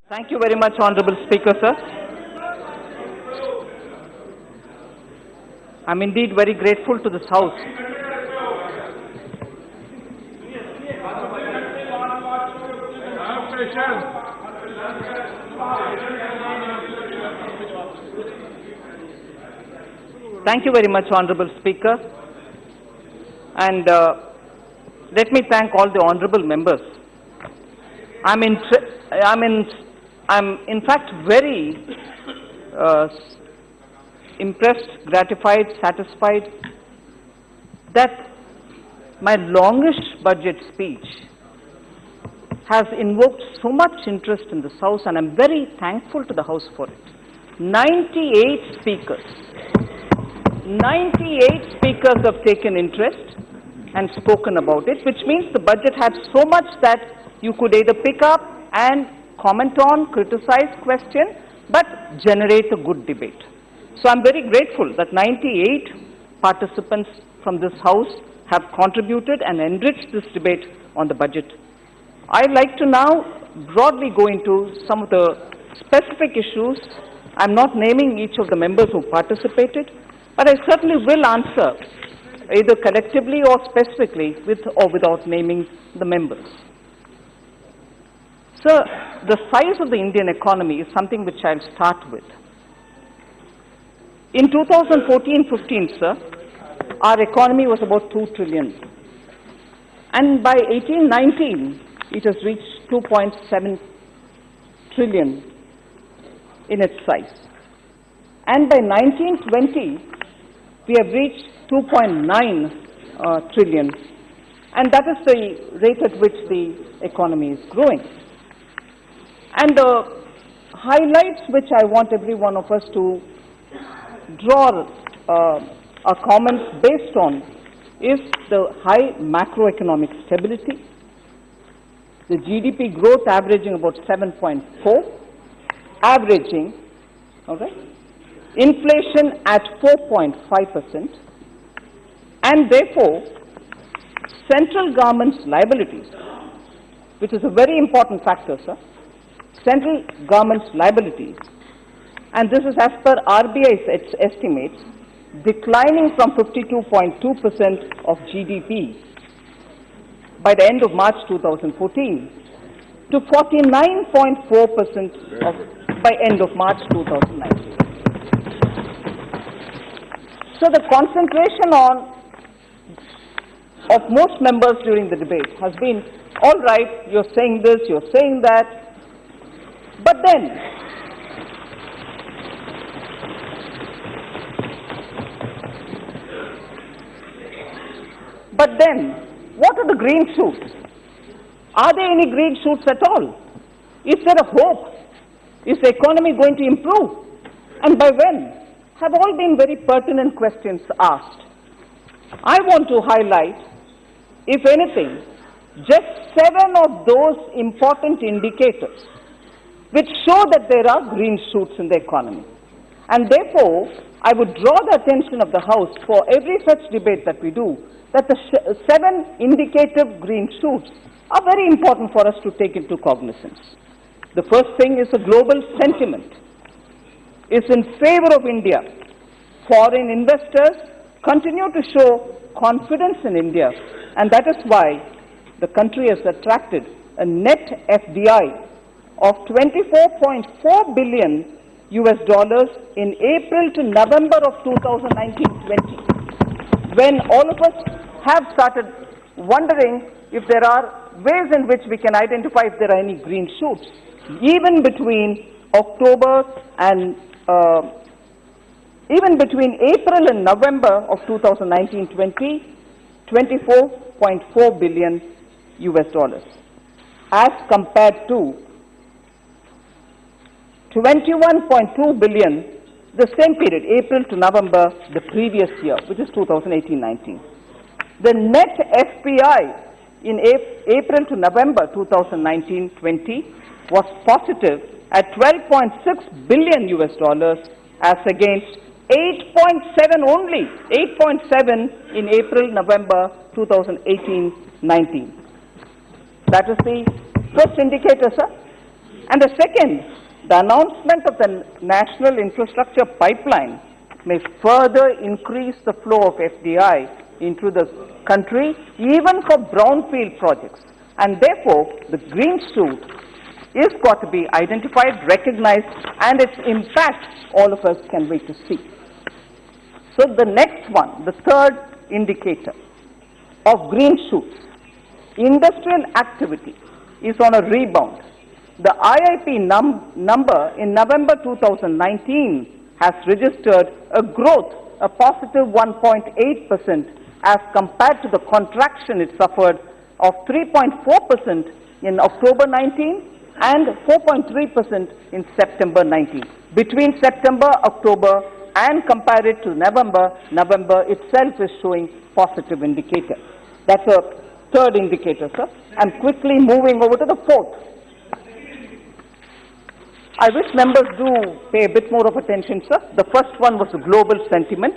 Thank you very much, Honorable Speaker, sir. I'm indeed very grateful to this House. Thank you very much, Honorable Speaker. And let me thank all the honorable members. I'm in fact very impressed, gratified, satisfied that my longish budget speech has invoked so much interest in this House, and I'm very thankful to the House for it. 98 speakers have taken interest and spoken about it, which means the budget had so much that you could either pick up and comment on, criticize, question, but generate a good debate. So I'm very grateful that 98 participants from this House have contributed and enriched this debate on the budget. I'd like to now broadly go into some of the specific issues. I'm not naming each of the members who participated, but I certainly will answer either collectively or specifically with or without naming the members. Sir, the size of the Indian economy is something which I'll start with. In 2014-15, sir, our economy was about 2 trillion. And by 18-19, it has reached 2.7 trillion in its size. And by 19-20, we have reached 2.9 trillion. And that is the rate at which the economy is growing. And the highlights which I want every one of us to draw our comments based on is the high macroeconomic stability, the GDP growth averaging about 7.4, averaging, all right, inflation at 4.5%, and therefore central government's liabilities, which is a very important factor, sir, central government's liabilities, and this is as per RBI's estimates, declining from 52.2% of GDP by the end of March 2014 to 49.4% by end of March 2019. So the concentration of most members during the debate has been, all right, you're saying this, you're saying that, but then what are the green shoots? Are there any green shoots at all? Is there a hope? Is the economy going to improve? And by when? Have all been very pertinent questions asked. I want to highlight, if anything, just 7 of those important indicators which show that there are green shoots in the economy. And therefore, I would draw the attention of the House for every such debate that we do, that the 7 indicative green shoots are very important for us to take into cognizance. The first thing is the global sentiment is in favor of India. Foreign investors continue to show confidence in India, and that is why the country has attracted a net FDI of $24.4 billion in April to November of 2019-20, when all of us have started wondering if there are ways in which we can identify if there are any green shoots. Even between October and even between April and November of 2019-20, $24.4 billion as compared to $21.2 billion the same period, April to November the previous year, which is 2018-19. The net FPI in April to November 2019-20 was positive at $12.6 billion as against 8.7 only, 8.7 in April-November 2018-19. That is the first indicator, sir. And the second, the announcement of the National Infrastructure Pipeline may further increase the flow of FDI into the country, even for brownfield projects. And therefore, the green shoot is got to be identified, recognized, and its impact all of us can wait to see. So the next one, the third indicator of green shoots, industrial activity is on a rebound. The IIP number in November 2019 has registered a growth, a positive 1.8% as compared to the contraction it suffered of 3.4% in October 19 and 4.3% in September 19. Between September, October, and compare it to November, November itself is showing positive indicator. That's a third indicator, sir. And quickly moving over to the fourth. I wish members do pay a bit more of attention, sir. The first one was the global sentiment.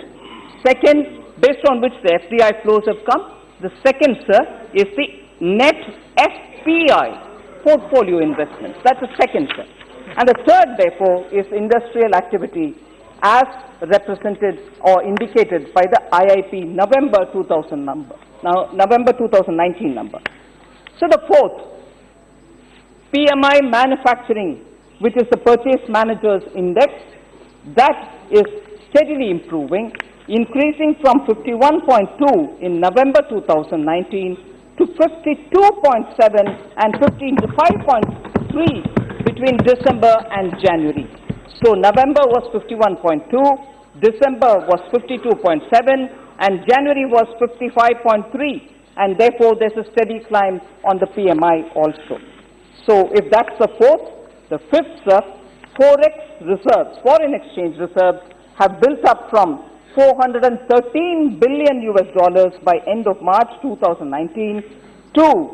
Second, based on which the FDI flows have come. The second, sir, is the net FPI, portfolio investments. That's the second, sir. And the third, therefore, is industrial activity as represented or indicated by the IIP November 2000 number. Now, November 2019 number. So the fourth, PMI manufacturing, which is the Purchase Managers Index, that is steadily improving, increasing from 51.2 in November 2019 to 52.7 and 55.3 between December and January. So November was 51.2, December was 52.7, and January was 55.3, and therefore there's a steady climb on the PMI also. So if that's the fourth, the fifth, sir, forex reserves, foreign exchange reserves, have built up from $413 billion US by end of March 2019 to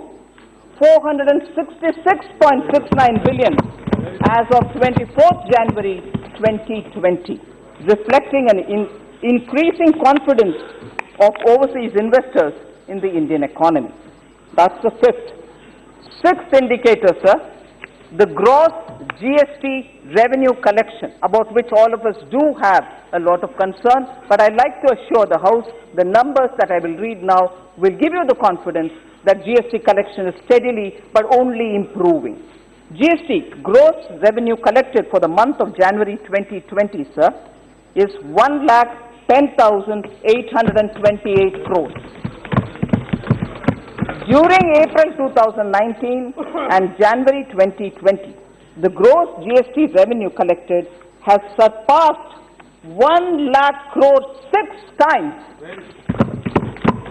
$466.69 billion as of 24th January 2020, reflecting an increasing confidence of overseas investors in the Indian economy. That's the fifth. Sixth indicator, sir, the gross GST revenue collection, about which all of us do have a lot of concern, but I'd like to assure the House the numbers that I will read now will give you the confidence that GST collection is steadily but only improving. GST gross revenue collected for the month of January 2020, sir, is 1,10,828 crores. During April 2019 and January 2020, the gross GST revenue collected has surpassed 1 lakh crores 6 times,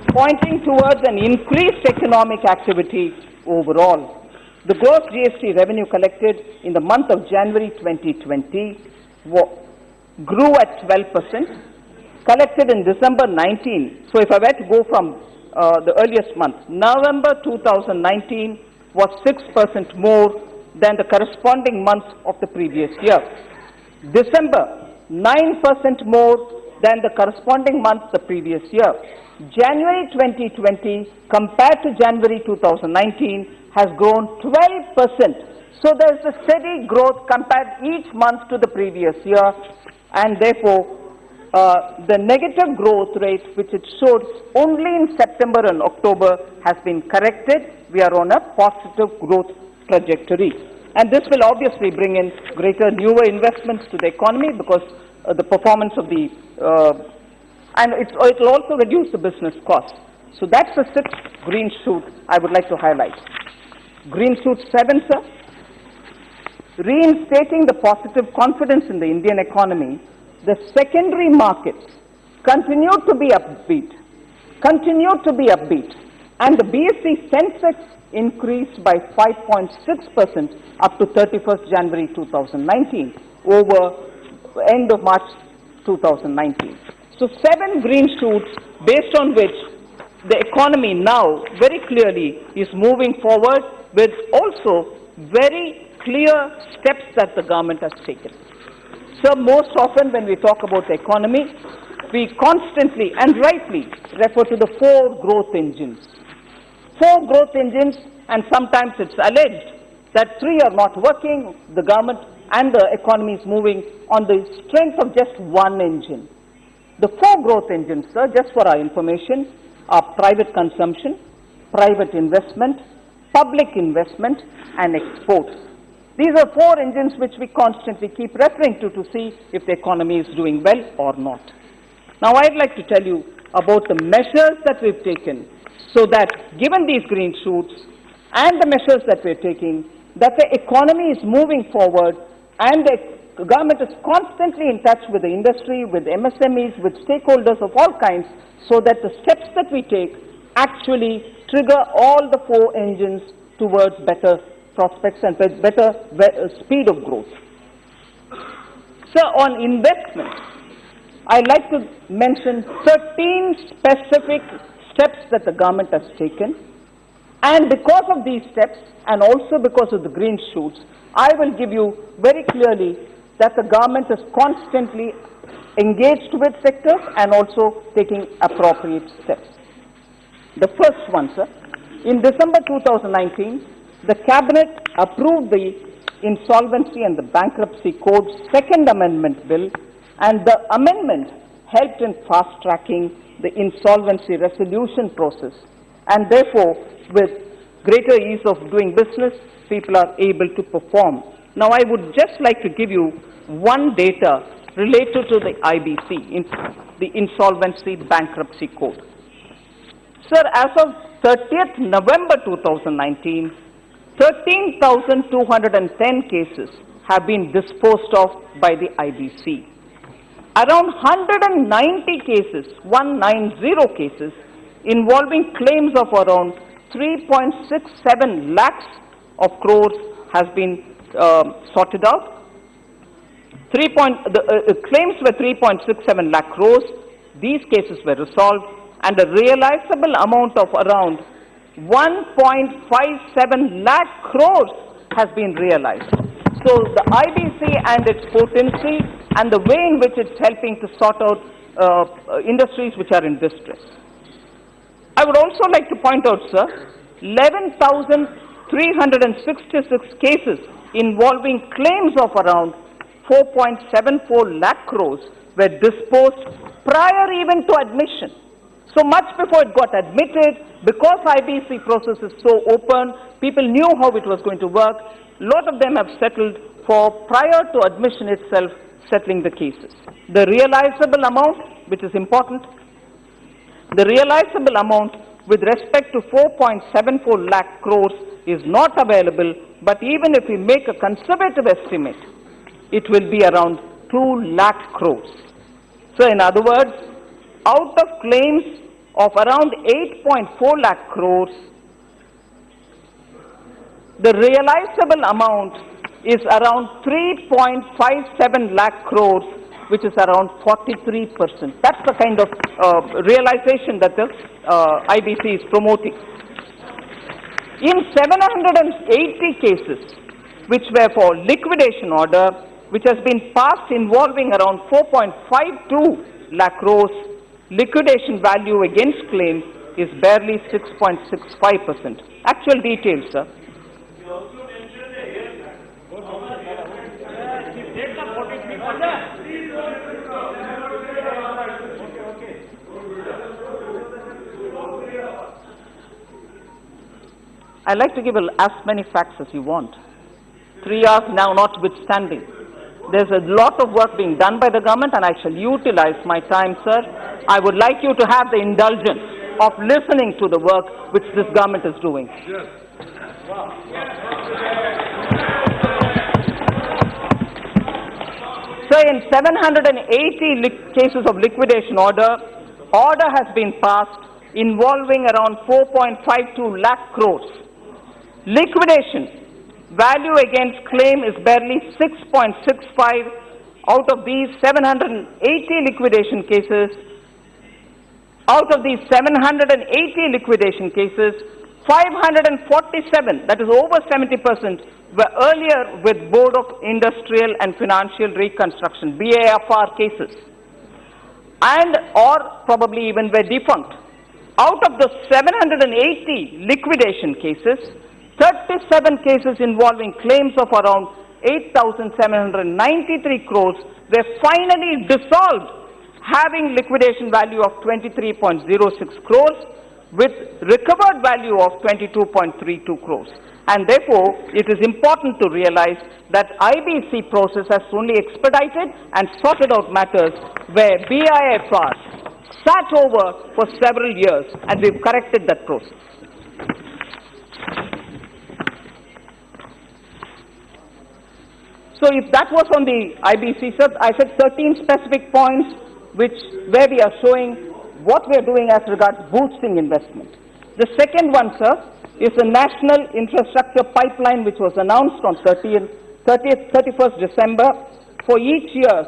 pointing towards an increased economic activity overall. The gross GST revenue collected in the month of January 2020 grew at 12%, collected in December 19. So if I were to go from the earliest month, November 2019 was 6% more than the corresponding month of the previous year. December, 9% more than the corresponding month the previous year. January 2020 compared to January 2019 has grown 12%. So there is a steady growth compared each month to the previous year, and therefore the negative growth rate which it showed only in September and October has been corrected. We are on a positive growth trajectory. And this will obviously bring in greater newer investments to the economy because the performance of the, and it will also reduce the business costs. So that's the sixth green shoot I would like to highlight. Green shoot 7, sir. Reinstating the positive confidence in the Indian economy, the secondary markets continue to be upbeat, and the BSE Sensex increased by 5.6% up to 31st January 2019 over end of March 2019. So 7 green shoots based on which the economy now very clearly is moving forward with also very clear steps that the government has taken. So most often when we talk about the economy, we constantly and rightly refer to the 4 growth engines. 4 growth engines, and sometimes it's alleged that three are not working, the government and the economy is moving on the strength of just one engine. The four growth engines, sir, just for our information, are private consumption, private investment, public investment, and exports. These are four engines which we constantly keep referring to see if the economy is doing well or not. Now, I'd like to tell you about the measures that we've taken so that, given these green shoots and the measures that we're taking, that the economy is moving forward and the government is constantly in touch with the industry, with MSMEs, with stakeholders of all kinds, so that the steps that we take actually trigger all the four engines towards better prospects and better speed of growth. So on investment, I'd like to mention 13 specific steps that the government has taken. And because of these steps, and also because of the green shoots, I will give you very clearly that the government is constantly engaged with sectors and also taking appropriate steps. The first one, sir, in December 2019, the Cabinet approved the Insolvency and the Bankruptcy Code's Second Amendment Bill, and the amendment helped in fast-tracking the insolvency resolution process, and therefore, with greater ease of doing business, people are able to perform. Now, I would just like to give you one data related to the IBC, the Insolvency Bankruptcy Code. Sir, as of 30th November 2019, 13,210 cases have been disposed of by the IBC. Around 190 cases, 190 cases, involving claims of around 3.67 lakhs of crores has been sorted out. Claims were 3.67 lakh crores. These cases were resolved, and a realizable amount of around 1.57 lakh crores has been realized. So the IBC and its potency and the way in which it's helping to sort out industries which are in distress. I would also like to point out, sir, 11,366 cases involving claims of around 4.74 lakh crores were disposed prior even to admission. So much before it got admitted, because IBC process is so open, people knew how it was going to work. A lot of them have settled for prior to admission itself, settling the cases. The realizable amount, which is important, the realizable amount with respect to 4.74 lakh crores is not available, but even if we make a conservative estimate, it will be around 2 lakh crores. So in other words, out of claims of around 8.4 lakh crores, the realizable amount is around 3.57 lakh crores, which is around 43%. That's the kind of realization that the IBC is promoting. In 780 cases, which were for liquidation order, which has been passed involving around 4.52 lakh crores, liquidation value against claim is barely 6.65%. Actual details, sir. I'd like to give as many facts as you want. 3 hours now notwithstanding. There's a lot of work being done by the government, and I shall utilize my time, sir. I would like you to have the indulgence of listening to the work which this government is doing. Yes. Wow. So in 780 cases of liquidation order has been passed involving around 4.52 lakh crores. Liquidation value against claim is barely 6.65. Out of these 780 liquidation cases, 547, that is over 70%, were earlier with Board of Industrial and Financial Reconstruction, BAFR cases, and or probably even were defunct. Out of the 780 liquidation cases, 37 cases involving claims of around 8,793 crores were finally dissolved, having liquidation value of 23.06 crores with recovered value of 22.32 crores. And therefore, it is important to realize that IBC process has only expedited and sorted out matters where BIFR sat over for several years, and we've corrected that process. So if that was on the IBC, sir, I said 13 specific points where we are showing what we are doing as regards boosting investment. The second one, sir, is the National Infrastructure Pipeline, which was announced on 31st December for each year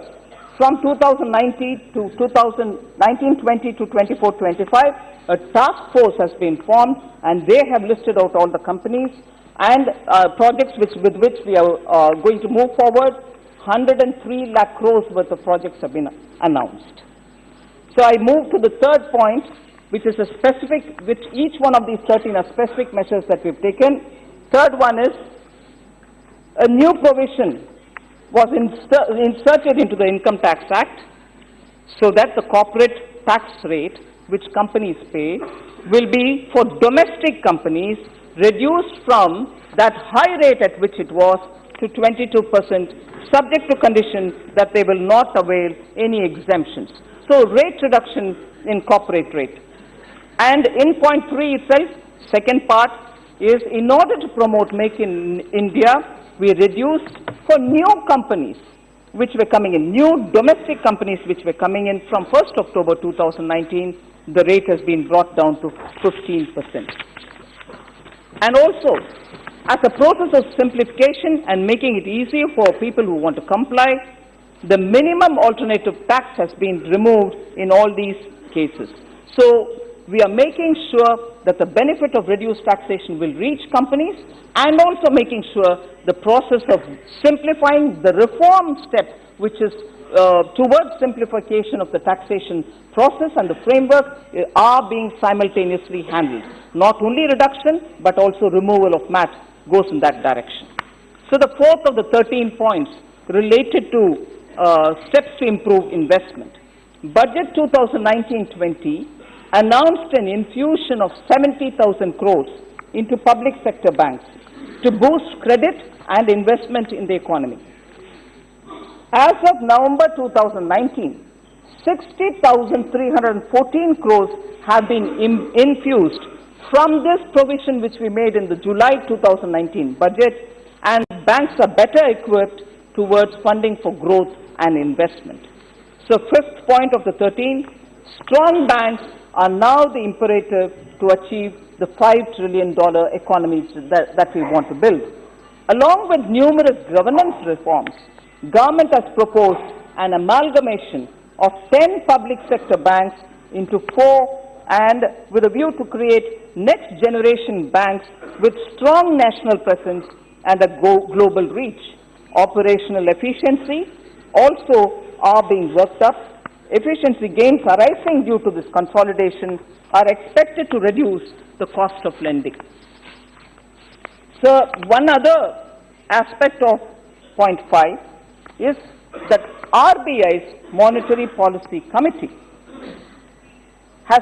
from 2019 to 2019-20 to 24-25. A task force has been formed, and they have listed out all the companies and projects with which we are going to move forward. 103 lakh crores worth of projects have been announced. So I move to the third point, which is which each one of these 13 are specific measures that we've taken. Third one is a new provision was inserted into the Income Tax Act so that the corporate tax rate which companies pay will be for domestic companies reduced from that high rate at which it was to 22%, subject to condition that they will not avail any exemptions. So rate reduction in corporate rate. And in point 3 itself, second part is in order to promote Make in India, we reduced for new companies which were coming in, new domestic companies which were coming in from 1st October 2019, the rate has been brought down to 15%. And also, as a process of simplification and making it easier for people who want to comply, the minimum alternative tax has been removed in all these cases. So we are making sure that the benefit of reduced taxation will reach companies, and also making sure the process of simplifying the reform step, which is towards simplification of the taxation process and the framework, are being simultaneously handled. Not only reduction, but also removal of MAT goes in that direction. So the fourth of the 13 points related to steps to improve investment. Budget 2019-20 announced an infusion of 70,000 crores into public sector banks to boost credit and investment in the economy. As of November 2019, 60,314 crores have been infused from this provision which we made in the July 2019 budget, and banks are better equipped towards funding for growth and investment. So fifth point of the 13, strong banks are now the imperative to achieve the $5 trillion economies that we want to build. Along with numerous governance reforms, government has proposed an amalgamation of 10 public sector banks into 4, and with a view to create next generation banks with strong national presence and a global reach. Operational efficiency also are being worked up. Efficiency gains arising due to this consolidation are expected to reduce the cost of lending. So one other aspect of point 5 is that RBI's Monetary Policy Committee has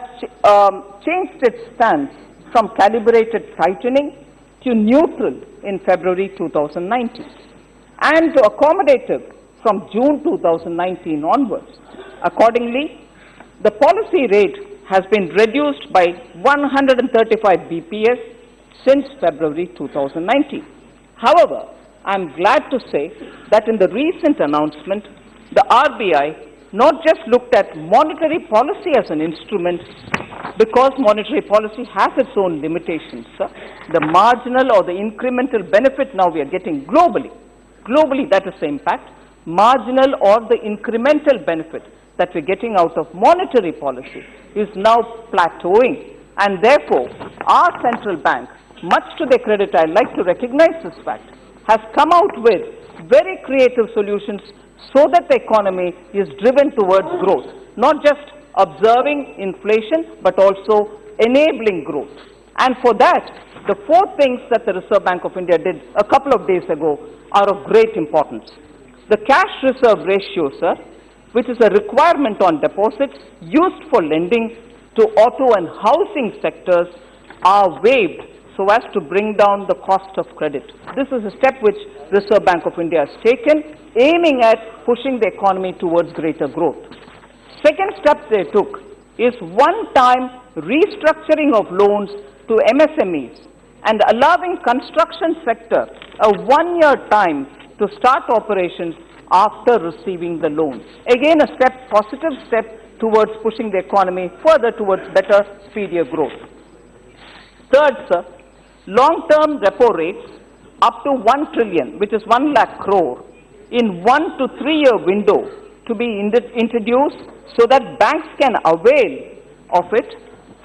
changed its stance from calibrated tightening to neutral in February 2019 and to accommodative from June 2019 onwards. Accordingly, the policy rate has been reduced by 135 BPS since February 2019. However, I am glad to say that in the recent announcement, the RBI not just looked at monetary policy as an instrument, because monetary policy has its own limitations. The marginal or the incremental benefit now we are getting globally. Globally, that is the impact. Marginal or the incremental benefit that we're getting out of monetary policy is now plateauing, and therefore our central bank, much to their credit, I'd like to recognize this fact, has come out with very creative solutions so that the economy is driven towards growth, not just observing inflation, but also enabling growth. And for that, the 4 things that the Reserve Bank of India did a couple of days ago are of great importance. The cash reserve ratio, sir, which is a requirement on deposits used for lending to auto and housing sectors, are waived so as to bring down the cost of credit. This is a step which Reserve Bank of India has taken, aiming at pushing the economy towards greater growth. Second step they took is one-time restructuring of loans to MSMEs and allowing construction sector a 1-year time to start operations after receiving the loans. Again, a positive step towards pushing the economy further towards better, speedier growth. Third, sir, long-term repo rates up to 1 trillion, which is 1 lakh crore, in 1 to 3 year window to be introduced so that banks can avail of it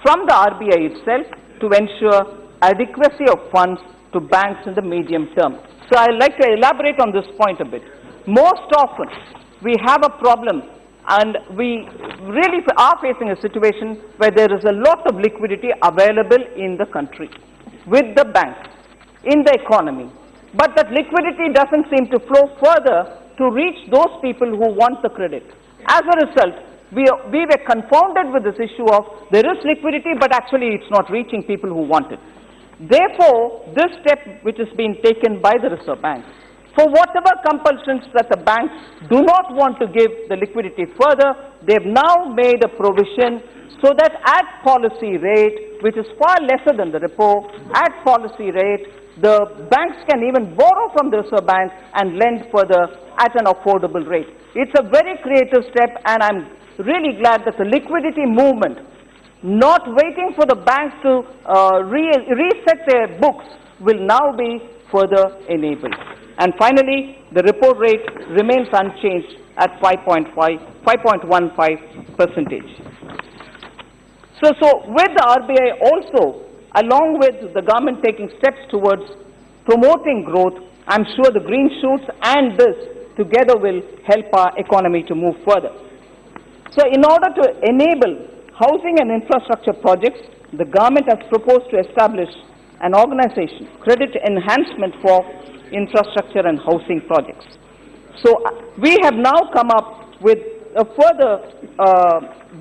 from the RBI itself to ensure adequacy of funds to banks in the medium term. So I'd like to elaborate on this point a bit. Most often, we have a problem and we really are facing a situation where there is a lot of liquidity available in the country, with the banks, in the economy. But that liquidity doesn't seem to flow further to reach those people who want the credit. As a result, we were confounded with this issue of there is liquidity, but actually it's not reaching people who want it. Therefore, this step which is being taken by the Reserve Bank, for whatever compulsions that the banks do not want to give the liquidity further, they have now made a provision so that at policy rate, which is far lesser than the repo, at policy rate, the banks can even borrow from the Reserve Bank and lend further at an affordable rate. It's a very creative step, and I'm really glad that the liquidity movement, not waiting for the banks to reset their books, will now be further enabled. And finally, the repo rate remains unchanged at 5.15%. So with the RBI also, along with the government taking steps towards promoting growth, I'm sure the green shoots and this together will help our economy to move further. So in order to enable housing and infrastructure projects, the government has proposed to establish an organization, Credit Enhancement for Infrastructure and Housing Projects. So we have now come up with a further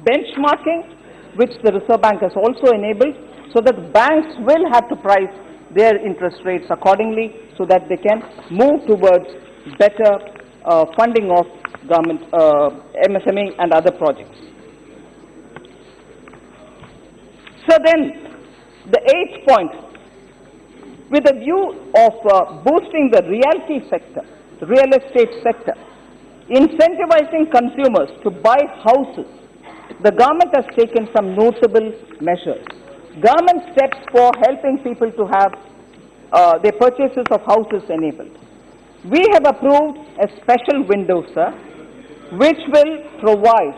benchmarking, which the Reserve Bank has also enabled, so that banks will have to price their interest rates accordingly so that they can move towards better funding of government, MSME and other projects. So then, the 8th point, with a view of boosting the realty sector, real estate sector, incentivizing consumers to buy houses, the government has taken some notable measures. Government steps for helping people to have their purchases of houses enabled. We have approved a special window, sir, which will provide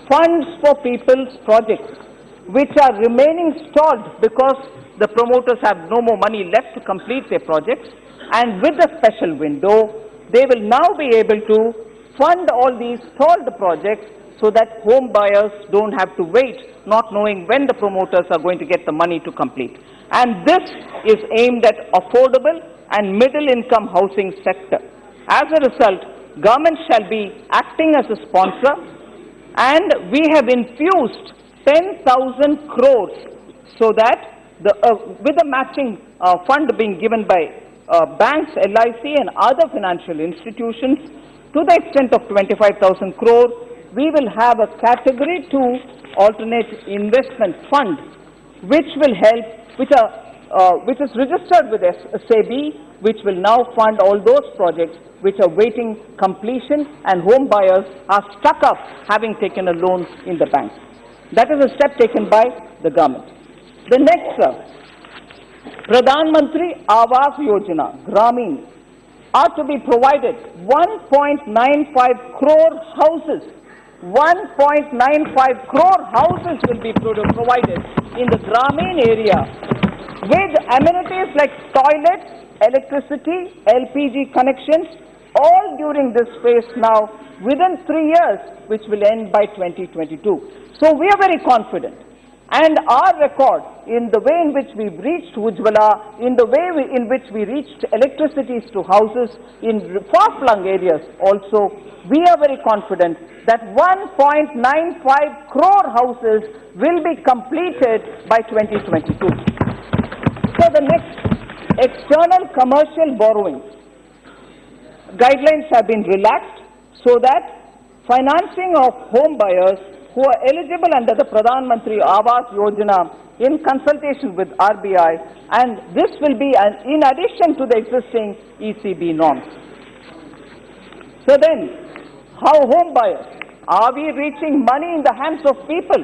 funds for people's projects which are remaining stalled because the promoters have no more money left to complete their projects, and with the special window, they will now be able to fund all these stalled projects so that home buyers don't have to wait, not knowing when the promoters are going to get the money to complete. And this is aimed at affordable and middle-income housing sector. As a result, government shall be acting as a sponsor, and we have infused 10,000 crores so that with the matching fund being given by banks, LIC and other financial institutions to the extent of 25,000 crore, we will have a category 2 alternate investment fund which will help, which is registered with SAB, which will now fund all those projects which are waiting completion and home buyers are stuck up having taken a loan in the bank. That is a step taken by the government. The next, Pradhan Mantri Awas Yojana, Gramin, are to be provided 1.95 crore houses. 1.95 crore houses will be provided in the Gramin area with amenities like toilets, electricity, LPG connections, all during this phase now within 3 years, which will end by 2022. So we are very confident And our record in the way in which we reached Ujjwala, in the way in which we reached electricities to houses in far-flung areas also, we are very confident that 1.95 crore houses will be completed by 2022. So the next, external commercial borrowing guidelines have been relaxed so that financing of home buyers who are eligible under the Pradhan Mantri Awas Yojana in consultation with RBI, and this will be in addition to the existing ECB norms. So then, how home buyers? Are we reaching money in the hands of people?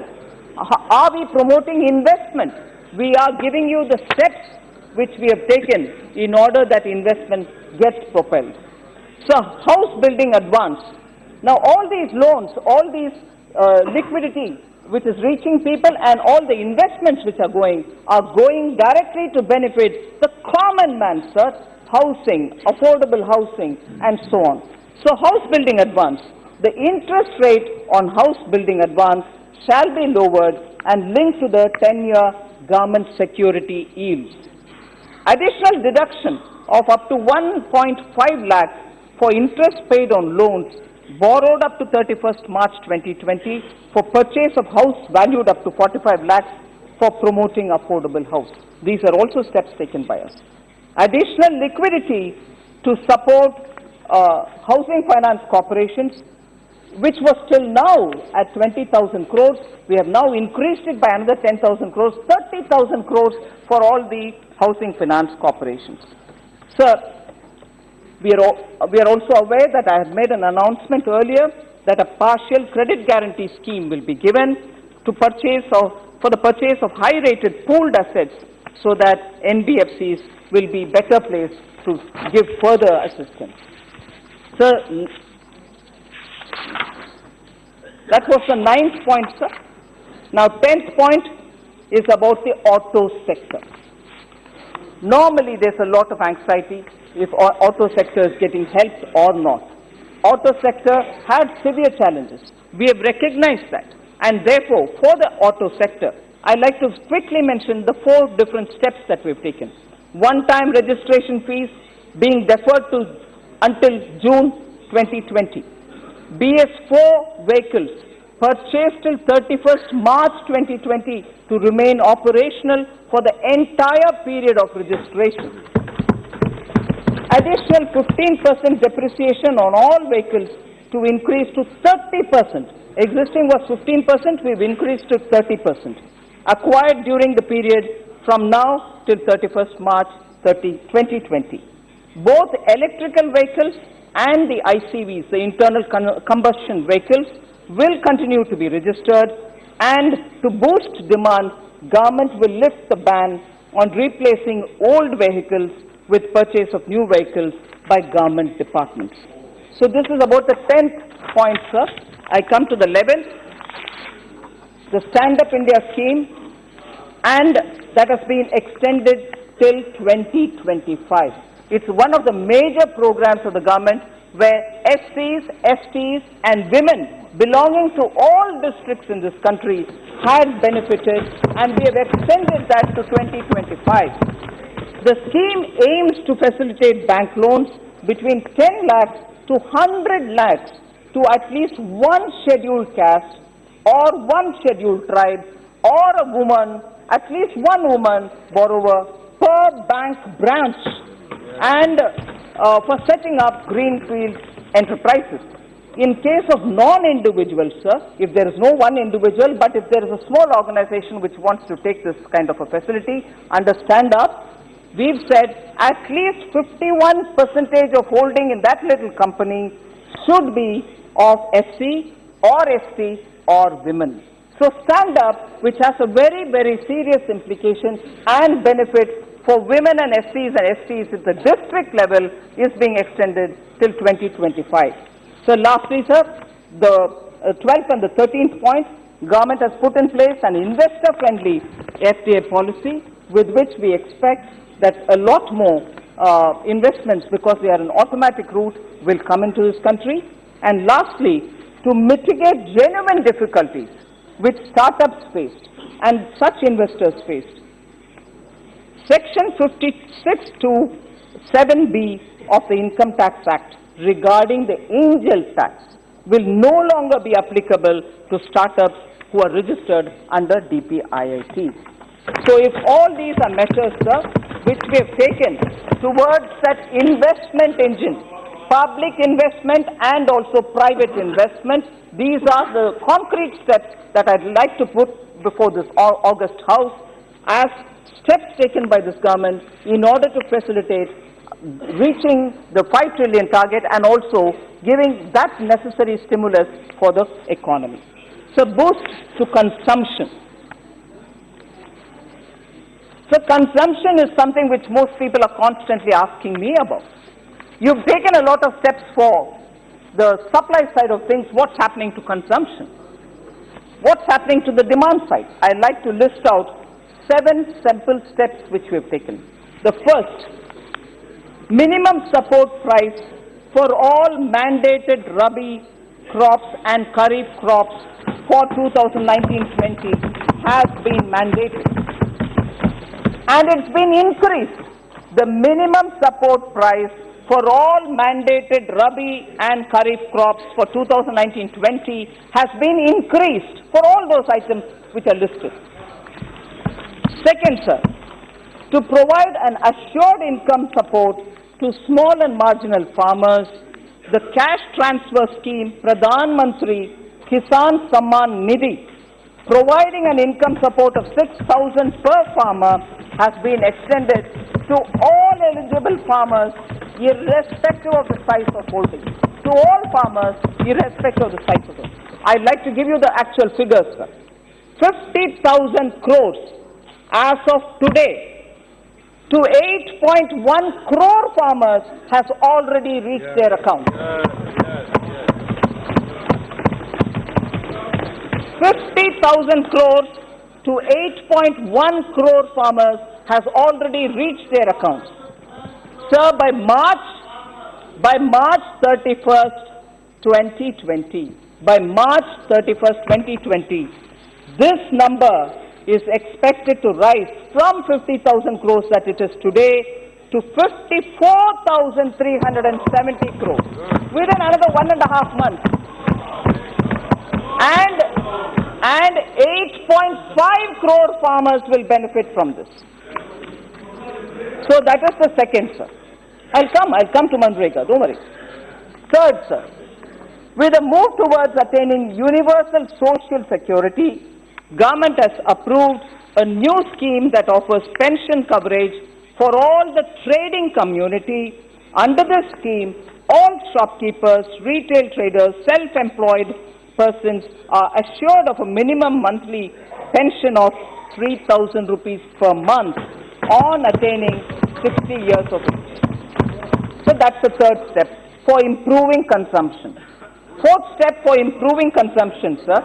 Are we promoting investment? We are giving you the steps which we have taken in order that investment gets propelled. So, house building advance. Now, all these loans, all these liquidity which is reaching people and all the investments which are going directly to benefit the common man, sir, housing, affordable housing, and so on. So, house building advance. The interest rate on house building advance shall be lowered and linked to the 10-year government security yields. Additional deduction of up to 1.5 lakhs for interest paid on loans borrowed up to 31st March 2020 for purchase of house valued up to 45 lakhs for promoting affordable house. These are also steps taken by us. Additional liquidity to support housing finance corporations, which was till now at 20,000 crores. We have now increased it by another 10,000 crores, 30,000 crores for all the housing finance corporations. Sir, we are also aware that I have made an announcement earlier that a partial credit guarantee scheme will be given to for the purchase of high-rated pooled assets so that NBFCs will be better placed to give further assistance. Sir, that was the 9th point, sir. Now, 10th point is about the auto sector. Normally, there's a lot of anxiety if auto sector is getting helped or not. Auto sector had severe challenges. We have recognized that. And therefore, for the auto sector, I'd like to quickly mention the 4 different steps that we've taken. One-time registration fees being deferred until June 2020. BS4 vehicles purchased till 31st March 2020 to remain operational for the entire period of registration. Additional 15% depreciation on all vehicles to increase to 30%. Existing was 15%, we've increased to 30%. Acquired during the period from now till 31st March 2020. Both electrical vehicles and the ICVs, the internal combustion vehicles, will continue to be registered, and to boost demand, government will lift the ban on replacing old vehicles with purchase of new vehicles by government departments. So this is about the 10th point, sir. I come to the 11th, the Stand Up India scheme, and that has been extended till 2025. It's one of the major programs of the government where SCs, STs, and women belonging to all districts in this country had benefited, and we have extended that to 2025. The scheme aims to facilitate bank loans between 10 lakhs to 100 lakhs to at least one scheduled caste or one scheduled tribe or a woman, at least one woman borrower per bank branch, and for setting up greenfield enterprises. In case of non-individuals, sir, if there is no one individual, but if there is a small organization which wants to take this kind of a facility under Stand Up, we've said at least 51% of holding in that little company should be of SC or ST or women. So Stand Up, which has a very, very serious implication and benefit for women and SCs and STs at the district level, is being extended till 2025. So lastly, sir, the 12th and the 13th point, government has put in place an investor-friendly FDI policy with which we expect that a lot more investments, because they are an automatic route, will come into this country. And lastly, to mitigate genuine difficulties which startups faced and such investors faced. Section 56 to 7B of the Income Tax Act regarding the angel tax will no longer be applicable to startups who are registered under DPIIT. So if all these are measures, sir, which we have taken towards that investment engine, public investment and also private investment, these are the concrete steps that I'd like to put before this August House as steps taken by this government in order to facilitate reaching the 5 trillion target and also giving that necessary stimulus for the economy. So boost to consumption. So consumption is something which most people are constantly asking me about. You've taken a lot of steps for the supply side of things. What's happening to consumption? What's happening to the demand side? I'd like to list out 7 simple steps which we have taken. The first, minimum support price for all mandated Rabi crops and Kharif crops for 2019-20 has been mandated. And it's been increased. The minimum support price for all mandated Rabi and Kharif crops for 2019-20 has been increased for all those items which are listed. Second, sir, to provide an assured income support to small and marginal farmers, the cash transfer scheme Pradhan Mantri Kisan Samman Nidhi, providing an income support of 6,000 per farmer, has been extended to all eligible farmers irrespective of the size of holding. To all farmers irrespective of the size of holding. I'd like to give you the actual figures, sir. 50,000 crores as of today to 8.1 crore farmers has already reached their account. 50,000 crores to 8.1 crore farmers has already reached their accounts. Sir, by March 31st, 2020, by March 31st, 2020, this number is expected to rise from 50,000 crores that it is today to 54,370 crores within another 1.5 months. And 8.5 crore farmers will benefit from this. So that is the second, sir. I'll come to Manrega, don't worry. Third, sir, with a move towards attaining universal social security, government has approved a new scheme that offers pension coverage for all the trading community. Under this scheme, all shopkeepers, retail traders, self-employed persons are assured of a minimum monthly pension of 3,000 rupees per month on attaining 60 years of age. So that's the third step for improving consumption. Fourth step for improving consumption, sir.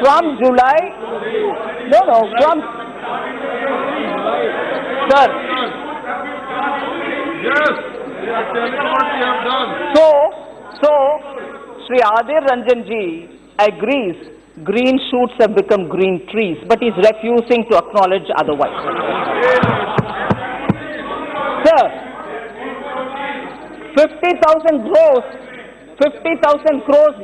From July, sir. Yes, we are telling what we have done. So, Sri Adir Ranjan ji agrees green shoots have become green trees, but he's refusing to acknowledge otherwise. Sir, 50,000 crores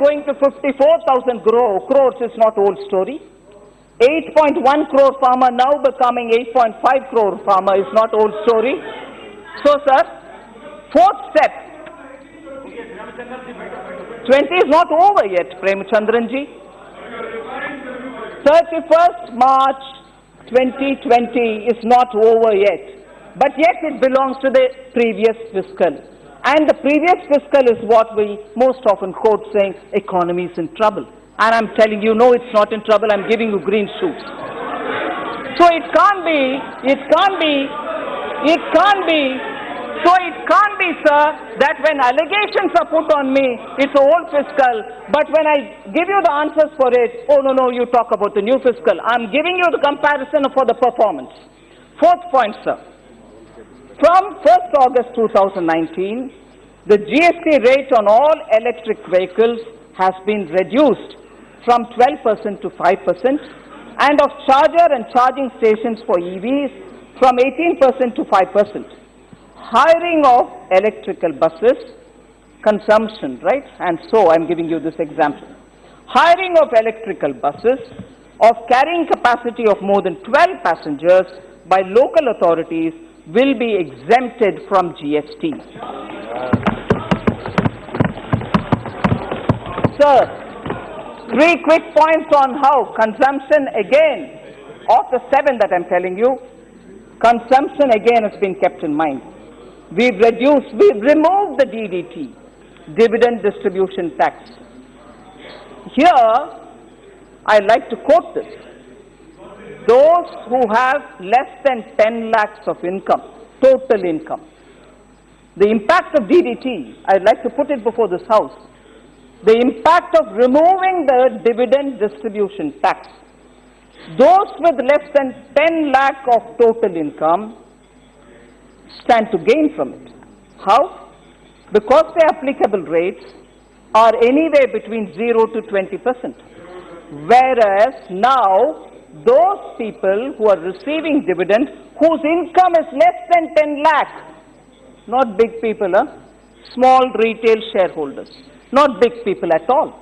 going to 54,000 crores is not old story. 8.1 crore farmer now becoming 8.5 crore farmer is not old story. So, sir, fourth step. 20 is not over yet, Premchandran ji. 31st March 2020 is not over yet. But yet it belongs to the previous fiscal. And the previous fiscal is what we most often quote saying, economy is in trouble. And I'm telling you, no, it's not in trouble. I'm giving you green shoots. So it can't be, sir, that when allegations are put on me, it's old fiscal, but when I give you the answers for it, oh no, you talk about the new fiscal. I'm giving you the comparison for the performance. Fourth point, sir. From 1st August 2019, The GST rate on all electric vehicles has been reduced from 12% to 5%, and of charger and charging stations for EVs from 18% to 5%. Hiring of electrical buses, consumption, right? And so I'm giving you this example. Hiring of electrical buses of carrying capacity of more than 12 passengers by local authorities will be exempted from GST. Sir, 3 quick points on how consumption again, of the 7 that I'm telling you, consumption again has been kept in mind. We've removed the DDT, dividend distribution tax. Here, I'd like to quote this. Those who have less than 10 lakhs of income, total income. The impact of DDT, I'd like to put it before this House. The impact of removing the dividend distribution tax. Those with less than 10 lakh of total income stand to gain from it. How? Because the applicable rates are anywhere between 0 to 20%. Whereas now, those people who are receiving dividends, whose income is less than 10 lakh, not big people, small retail shareholders, not big people at all.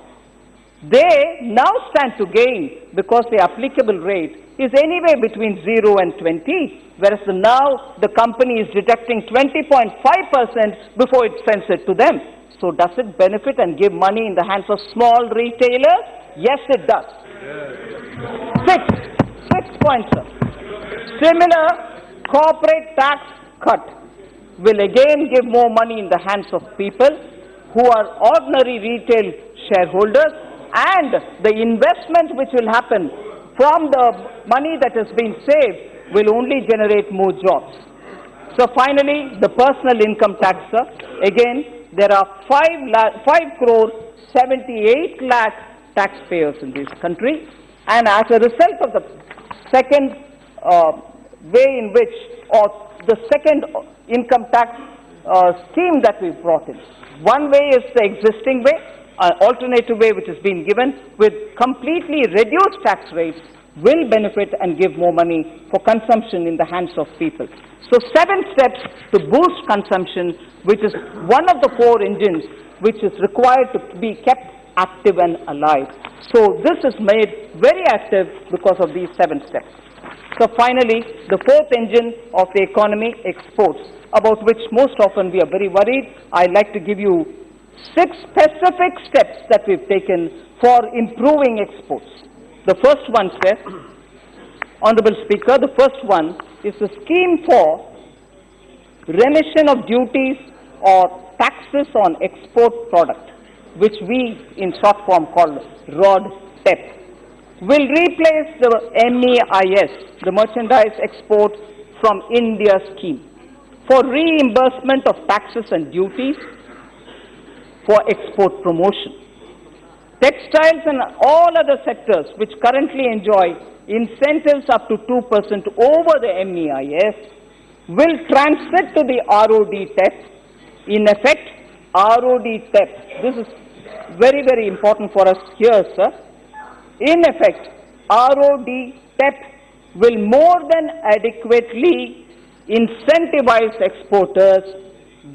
They now stand to gain because the applicable rate is anywhere between 0 and 20, whereas now the company is deducting 20.5% before it sends it to them. So does it benefit and give money in the hands of small retailers? Yes, it does. Sixth point, sir. Similar corporate tax cut will again give more money in the hands of people who are ordinary retail shareholders, and the investment which will happen from the money that has been saved will only generate more jobs. So finally, the personal income tax, sir. Again, there are 5 crore 78 lakh taxpayers in this country, and as a result of the second way in which, or the second income tax scheme that we've brought in. One way is the existing way, an alternative way which has been given with completely reduced tax rates will benefit and give more money for consumption in the hands of people. So 7 steps to boost consumption, which is one of the 4 engines which is required to be kept active and alive. So this is made very active because of these 7 steps. So finally, the 4th engine of the economy, exports, about which most often we are very worried. I'd like to give you 6 specific steps that we've taken for improving exports. The first one, sir, Honorable Speaker, the first one is a scheme for remission of duties or taxes on export product, which we in short form call RODTEP, will replace the MEIS, the Merchandise Export from India scheme, for reimbursement of taxes and duties for export promotion. Textiles and all other sectors which currently enjoy incentives up to 2% over the MEIS will transit to the RODTEP. In effect, RODTEP, this is very, very important for us here, sir. In effect, RODTEP will more than adequately incentivize exporters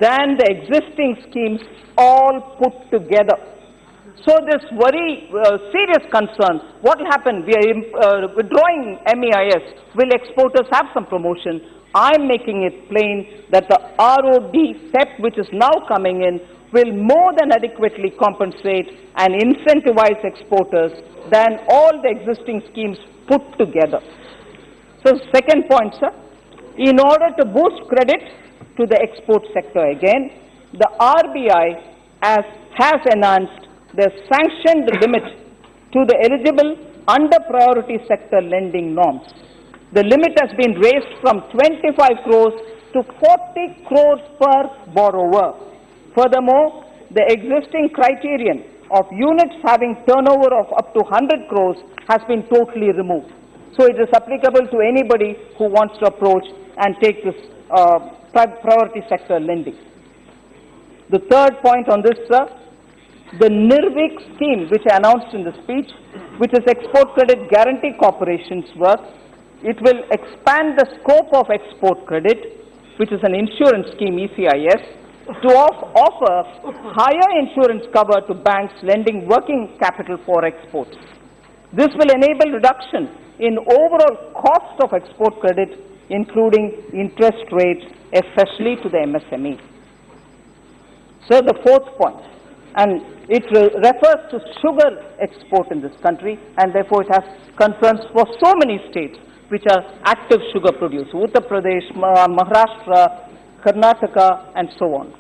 than the existing schemes all put together. So this very serious concern, what will happen? We are withdrawing MEIS. Will exporters have some promotion? I'm making it plain that the RODTEP, which is now coming in, will more than adequately compensate and incentivize exporters than all the existing schemes put together. So second point, sir, in order to boost credit to the export sector again, the RBI has enhanced the sanctioned limit to the eligible under priority sector lending norms. The limit has been raised from 25 crores to 40 crores per borrower. Furthermore, the existing criterion of units having turnover of up to 100 crores has been totally removed. So it is applicable to anybody who wants to approach and take this priority sector lending. The third point on this, sir, the NIRVIC scheme, which I announced in the speech, which is Export Credit Guarantee Corporation's work, it will expand the scope of export credit, which is an insurance scheme, ECIS, to offer higher insurance cover to banks lending working capital for exports. This will enable reduction in overall cost of export credit, including interest rates, especially to the MSME. So the fourth point, and it refers to sugar export in this country, and therefore it has concerns for so many states which are active sugar producers, Uttar Pradesh, Maharashtra, Karnataka, and so on.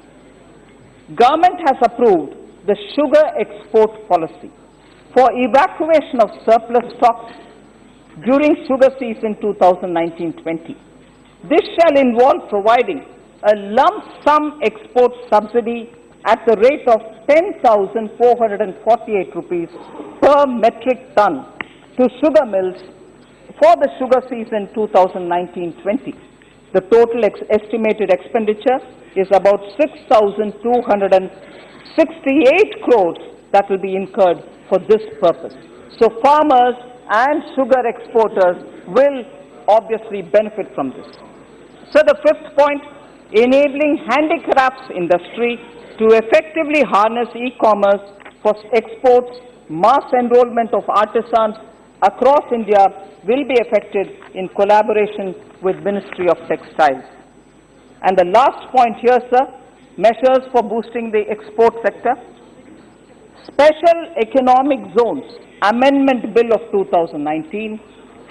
Government has approved the sugar export policy for evacuation of surplus stocks during sugar season 2019-20. This shall involve providing a lump sum export subsidy at the rate of 10,448 rupees per metric ton to sugar mills for the sugar season 2019-20. The total estimated expenditure is about 6,268 crores that will be incurred for this purpose. So farmers and sugar exporters will obviously benefit from this. So the fifth point, enabling handicrafts industry to effectively harness e-commerce for exports, mass enrollment of artisans across India will be effected in collaboration with Ministry of Textiles. And the last point here, sir, measures for boosting the export sector. Special Economic Zones Amendment Bill of 2019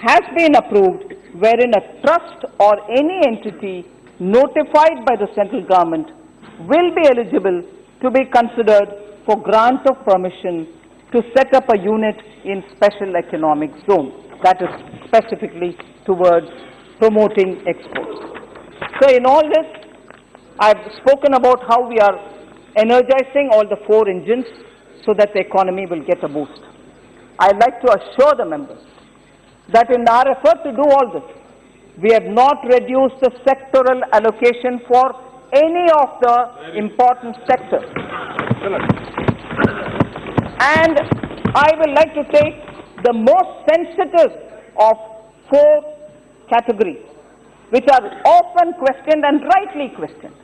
has been approved, wherein a trust or any entity notified by the central government will be eligible to be considered for grant of permission to set up a unit in Special Economic Zone, that is specifically towards promoting exports. So in all this, I've spoken about how we are energizing all the four engines so that the economy will get a boost. I'd like to assure the members that in our effort to do all this, we have not reduced the sectoral allocation for any of the important sectors. And I would like to take the most sensitive of four categories, which are often questioned and rightly questioned.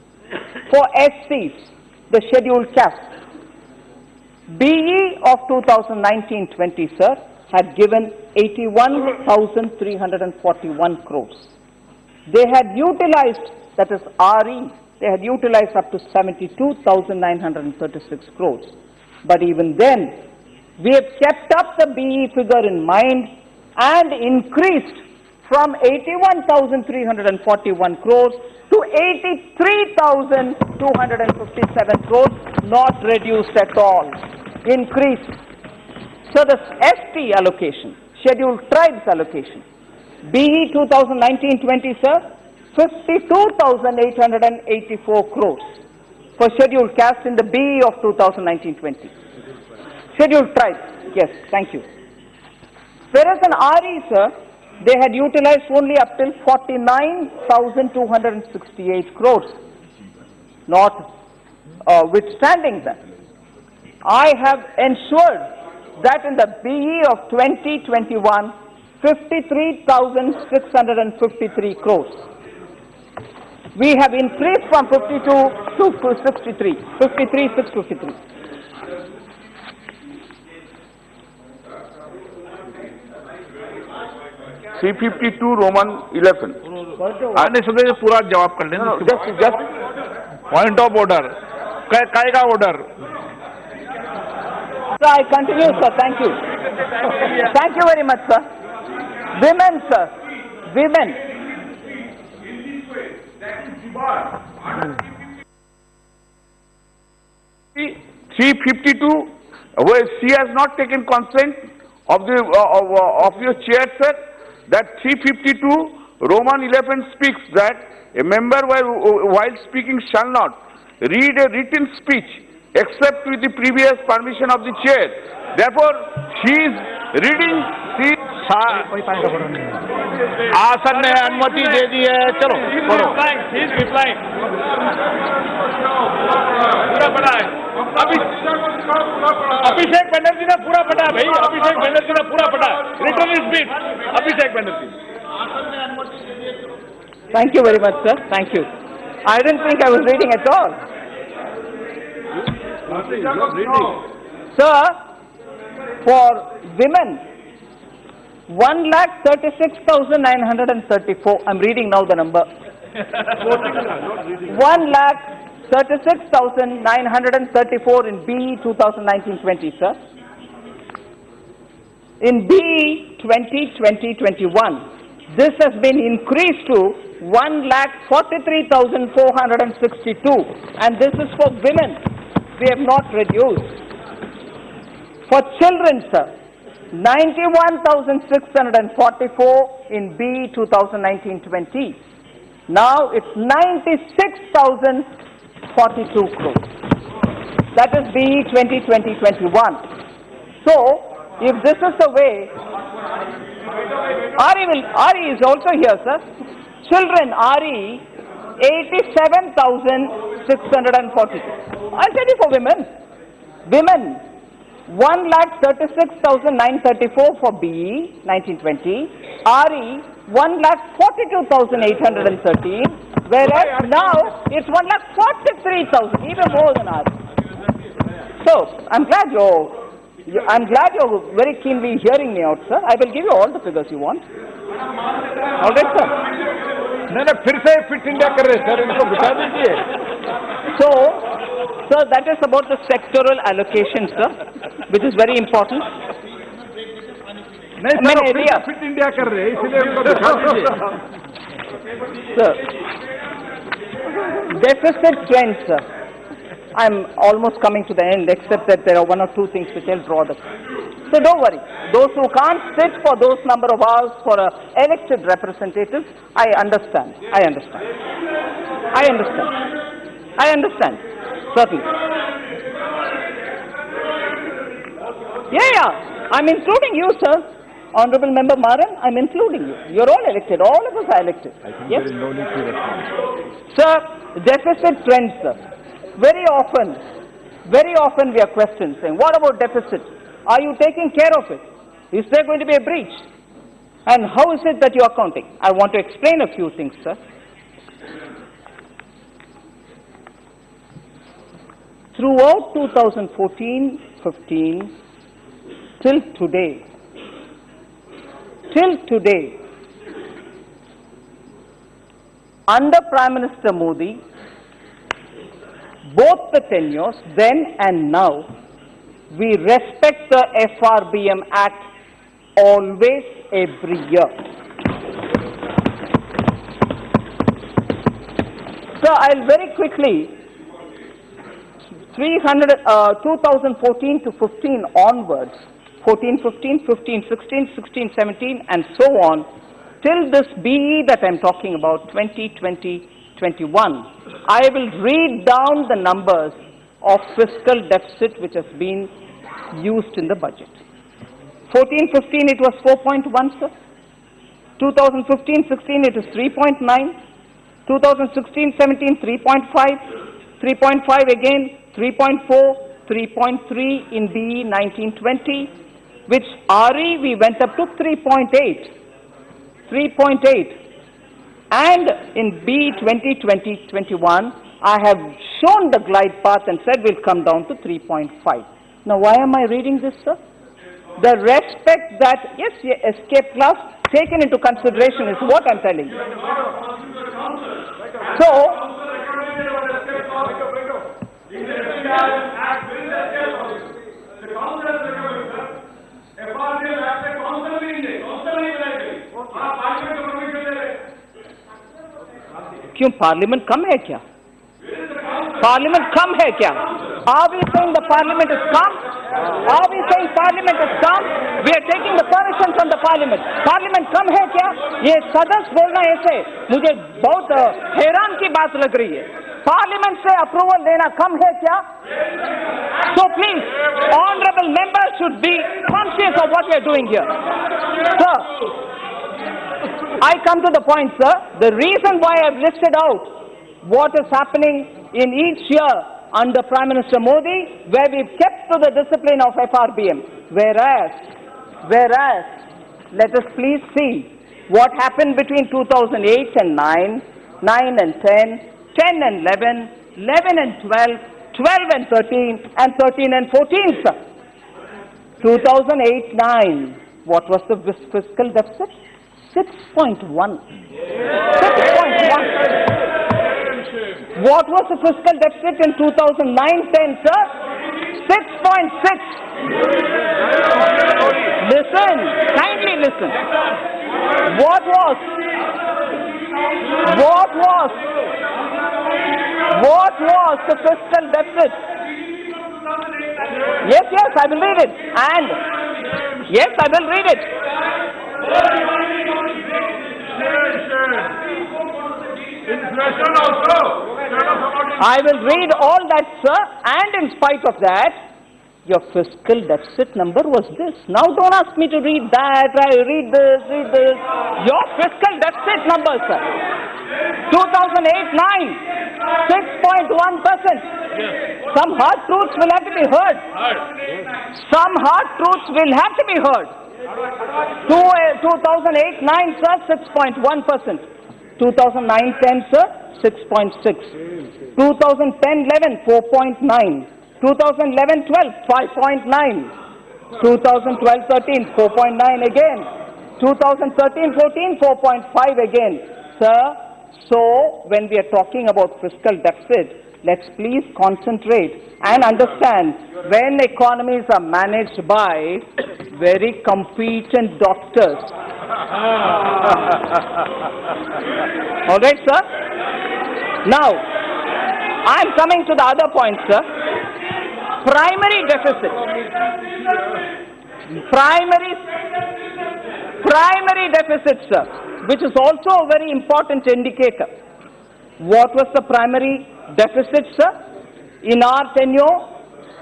For SCs, the scheduled caste, BE of 2019-20, sir, had given 81,341 crores. They had utilized, that is RE, they had utilized up to 72,936 crores. But even then, we have kept up the BE figure in mind and increased from 81,341 crores to 83,257 crores, not reduced at all, increased. So the ST allocation, Scheduled Tribes allocation, BE 2019-20, sir, 52,884 crores for Scheduled Caste in the BE of 2019-20. Scheduled Tribes, yes, thank you. Whereas in RE, sir, they had utilized only up till 49,268 crores, not withstanding that. I have ensured that in the BE of 2021, 53,653 crores. We have increased from 52 to 63, 53,653. C-52 Roman 11. आने सदस्य पूरा जवाब कर लेना. Just Point of order. काय का order? So I continue, sir. Thank you. Thank you very much, sir. Women, sir. Women. C-52, where she has not taken consent of the of your chair, sir. That 352 Roman 11 speaks that a member while speaking shall not read a written speech except with the previous permission of the chair. Therefore, she is reading. आसन ने अनुमति दे दी है. चलो करो. अभिषेक बनर्जी ने पूरा पढ़ा भाई, अभिषेक बनर्जी ने पूरा पढ़ा, literally speak, Abhishek Banerjee. Thank you very much, sir. Thank you. I didn't think I was reading at all. Sir, for women, 1,36,934. I'm reading now the number. 1,36,934 in BE 2019-20, sir. In BE 2020-21, this has been increased to 1,43,462, and this is for women. We have not reduced. For children, sir, 91,644 in BE 2019-20. Now it's 96,042 crores. That is BE 2020-21. So, if this is the way, RE is also here, sir. Children, RE, 87,642. I'll tell you for women. Women, 1,36,934 for BE 1920, RE 1,42,813, whereas now it's 1,43,000, even more than RE. So I'm glad you're very keenly hearing me out, sir. I will give you all the figures you want. All right, sir. नहीं फिर से fit India कर रहे sir, इनको बिठा दीजिए. So, sir, that is about the sectoral allocation, sir, which is very important. नहीं sir, फिर से फिट इंडिया कर रहे हैं, इसलिए इनको बिठा दीजिए. Sir, deficit trends, sir. I'm almost coming to the end, except that there are one or two things which I'll draw the. So don't worry. Those who can't sit for those number of hours for a elected representative, I understand. I understand. I understand. I understand. Certainly. Yeah. I'm including you, sir. Honorable Member Maran, I'm including you. You're all elected. All of us are elected. I think yes? there is no need to respond. Sir, deficit trends, sir. Very often we are questioned saying, what about deficit? Are you taking care of it? Is there going to be a breach? And how is it that you are counting? I want to explain a few things, sir. Throughout 2014-15 till today, under Prime Minister Modi, both the tenures, then and now, we respect the FRBM Act always, every year. So I'll very quickly, 2014 to 15 onwards, 14-15, 15-16, 16-17, and so on, till this BE that I'm talking about, 2020-21, I will read down the numbers of fiscal deficit which has been used in the budget. 14-15 it was 4.1, sir. 2015-16 it is 3.9. 2016-17 3.5. 3.5 again, 3.4, 3.3 in BE 1920, which RE we went up to 3.8. 3.8. And in BE 2020-21, I have shown the glide path and said we'll come down to 3.5. Now, why am I reading this, sir? The respect that, yes, escape clause taken into consideration is what I'm telling you. So, क्यों parliament कम है क्या? Parliament कम है क्या? Are we saying the parliament is come? Are we saying parliament is come? We are taking the permission from the parliament. Parliament कम है क्या? ये सदस्य बोलना ऐसे मुझे बहुत हैरान की बात लग रही है. Parliament से approval लेना कम है क्या? So please, honorable members should be conscious of what we are doing here. Sir, I come to the point, sir. The reason why I've listed out what is happening in each year under Prime Minister Modi, where we've kept to the discipline of FRBM. Whereas, let us please see what happened between 2008 and 9, 9 and 10, 10 and 11, 11 and 12, 12 and 13, and 13 and 14, sir. 2008-9, what was the fiscal deficit? 6.1. 6.1. What was the fiscal deficit in 2009-10, sir? 6.6. Listen, kindly listen. What was the fiscal deficit? Yes, I will read it. And yes, I will read it. I will read all that, sir, and in spite of that, your fiscal deficit number was this. Now don't ask me to read that, read this. Your fiscal deficit number, sir. 2008-9, 6.1%. Some hard truths will have to be heard. Some hard truths will have to be heard. 2008-9, sir, 6.1%. 2009-10, sir, 6.6. 2010-11, 4.9. 2011-12, 5.9. 2012-13, 4.9 again. 2013-14, 4.5 again. Sir, so when we are talking about fiscal deficit, let's please concentrate and understand when economies are managed by very competent doctors. All right, sir? Now, I'm coming to the other point, sir. Primary deficit. Primary deficit, sir, which is also a very important indicator. What was the primary deficit, sir, in our tenure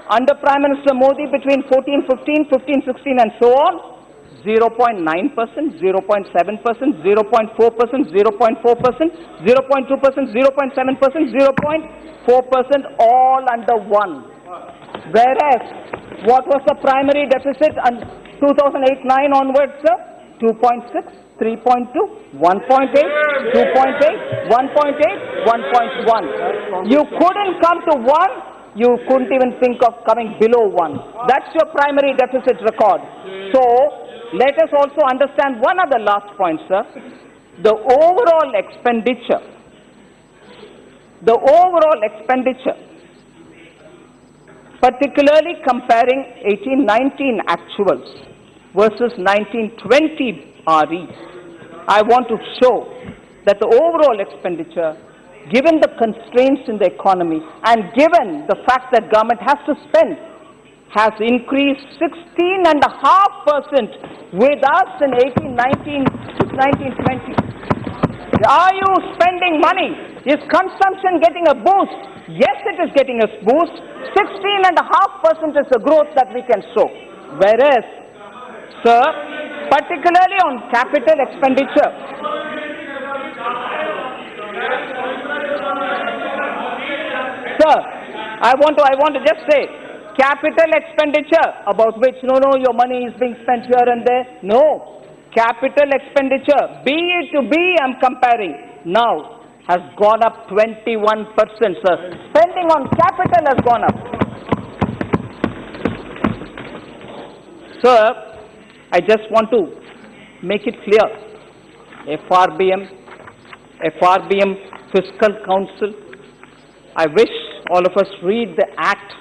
under Prime Minister Modi between 14-15, 15-16 and so on? 0.9%, 0.7%, 0.4%, 0.4%, 0.2%, 0.7%, 0.4%, all under one. Whereas, what was the primary deficit on 2008-9 onwards, sir? 2.6, 3.2, 1.8, 2.8, 1.8, 1.1. You couldn't come to 1, you couldn't even think of coming below 1. That's your primary deficit record. So, let us also understand one other last point, sir. The overall expenditure, particularly comparing 18-19 actuals versus 19-20 RE, I want to show that the overall expenditure, given the constraints in the economy and given the fact that government has to spend, has increased 16.5% with us in 18-19 to 19-20. Are you spending money? Is consumption getting a boost? Yes, it is getting a boost. 16.5% is the growth that we can show. Whereas, sir, particularly on capital expenditure, sir, I want to just say, capital expenditure, about which, no, your money is being spent here and there. No. Capital expenditure, BE to BE, I'm comparing, now has gone up 21%, sir. Spending on capital has gone up. Sir, I just want to make it clear. FRBM Fiscal Council, I wish all of us read the Act,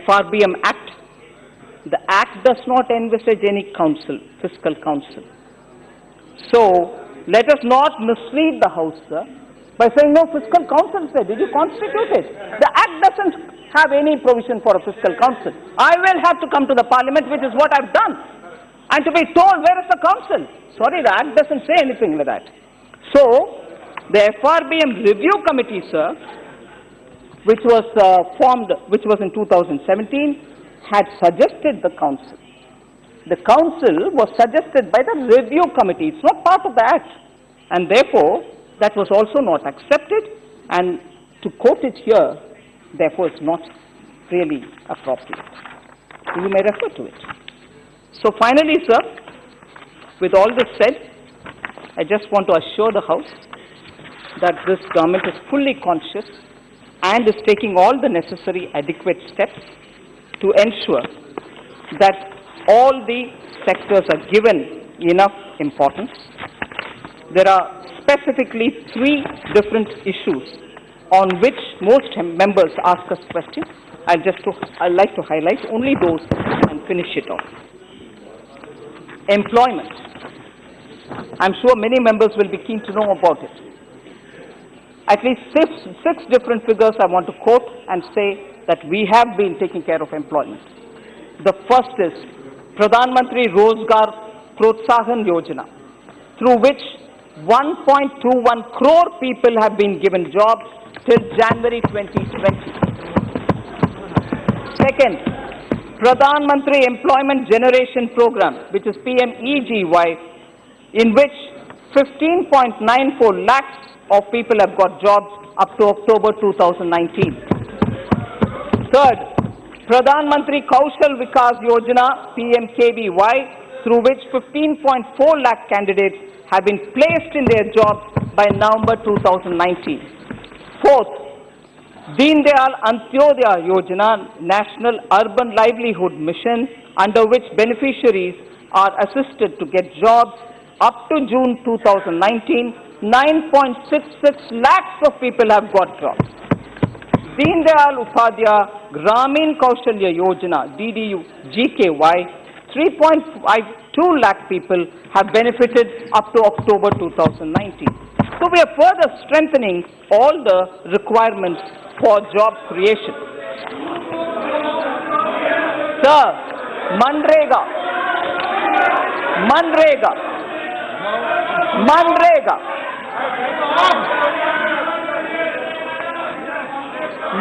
FRBM Act. The Act does not envisage any council, fiscal council. So, let us not mislead the House, sir, by saying, no, fiscal council, sir, did you constitute it? The Act doesn't have any provision for a fiscal council. I will have to come to the Parliament, which is what I've done, and to be told, where is the council? Sorry, the Act doesn't say anything like that. So, the FRBM Review Committee, sir, which was formed, which was in 2017, had suggested the council. The council was suggested by the review committee. It's not part of the Act. And therefore, that was also not accepted. And to quote it here, therefore is not really appropriate. You may refer to it. So finally, sir, with all this said, I just want to assure the House that this government is fully conscious and is taking all the necessary adequate steps to ensure that all the sectors are given enough importance. There are specifically 3 different issues on which most members ask us questions. I'd like to highlight only those and finish it off. Employment. I'm sure many members will be keen to know about it. At least six different figures I want to quote and say that we have been taking care of employment. The first is Pradhan Mantri Rozgar Protsahan Yojana, through which 1.21 crore people have been given jobs till January 2020. Second, Pradhan Mantri Employment Generation Program, which is PMEGY, in which 15.94 lakhs of people have got jobs up to October 2019. Third, Pradhan Mantri Kaushal Vikas Yojana, PMKVY, through which 15.4 lakh candidates have been placed in their jobs by November 2019. Fourth, Deen Dayal Antyodaya Yojana, National Urban Livelihood Mission, under which beneficiaries are assisted to get jobs up to June 2019. 9.66 lakhs of people have got jobs. Deen Dayal Upadhyaya Gramin Kaushalya Yojana, DDU GKY, 3.52 lakh people have benefited up to October 2019. So we are further strengthening all the requirements for job creation. Sir, Manrega.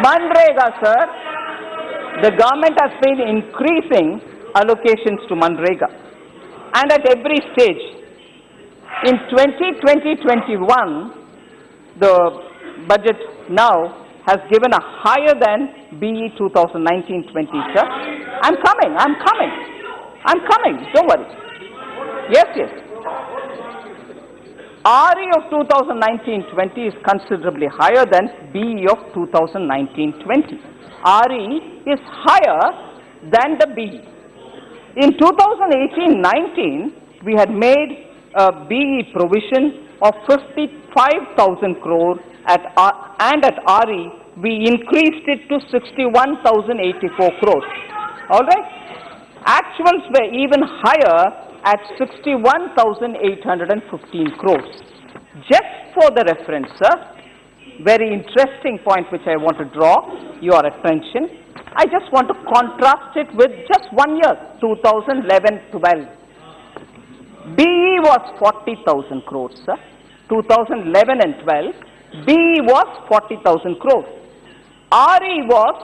Manrega, sir, the government has been increasing allocations to Manrega, and at every stage. In 2020-21, the budget now has given a higher than BE 2019-20, sir. I'm coming, don't worry. Yes. RE of 2019-20 is considerably higher than BE of 2019-20. RE is higher than the BE. In 2018-19, we had made a BE provision of 55,000 crore and at RE, we increased it to 61,084 crores. All right? Actuals were even higher at 61,815 crores. Just for the reference, sir, very interesting point which I want to draw your attention. I just want to contrast it with just 1 year, 2011-12. BE was 40,000 crores, sir. 2011 and 12, BE was 40,000 crores. RE was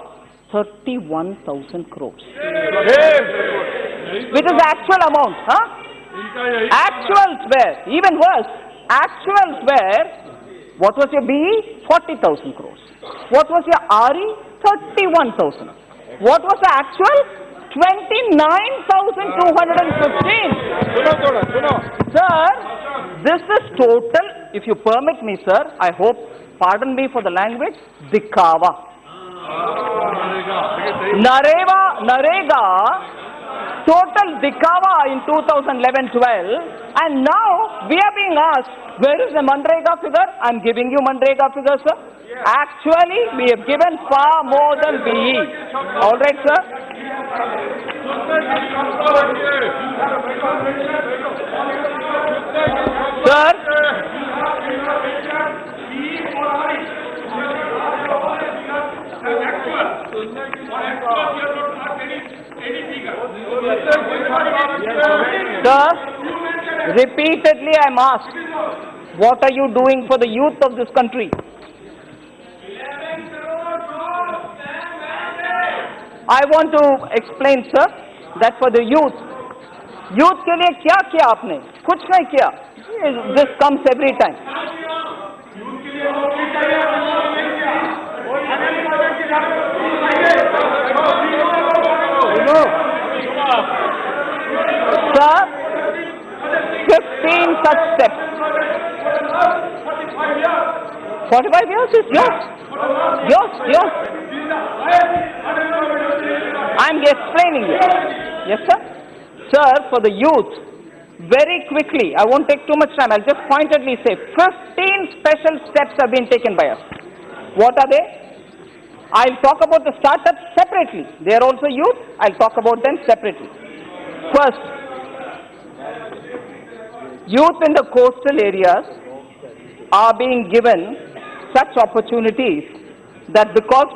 31,000 crores. Which is actual amount, huh? Actuals were, even worse, actuals were, what was your BE? 40,000 crores. What was your RE? 31,000. What was the actual? 29,215. Sir, this is total, if you permit me, sir, I hope, pardon me for the language, dikkawa. Narega, total dikkawa in 2011-12, and now we are being asked, where is the Manrega figure? I am giving you Manrega figure, sir. Actually, we have given far more than BE. All right, sir? Sir? Sir, repeatedly I am asked, what are you doing for the youth of this country? I want to explain, sir, that for the youth के लिए क्या किया आपने? कुछ नहीं किया. This comes every time. 45 years is yours. Yours. I'm explaining you. Yes, sir? Sir, for the youth, very quickly, I won't take too much time, I'll just pointedly say 15 special steps have been taken by us. What are they? I'll talk about the startups separately. They are also youth. I'll talk about them separately. First, youth in the coastal areas are being given such opportunities that because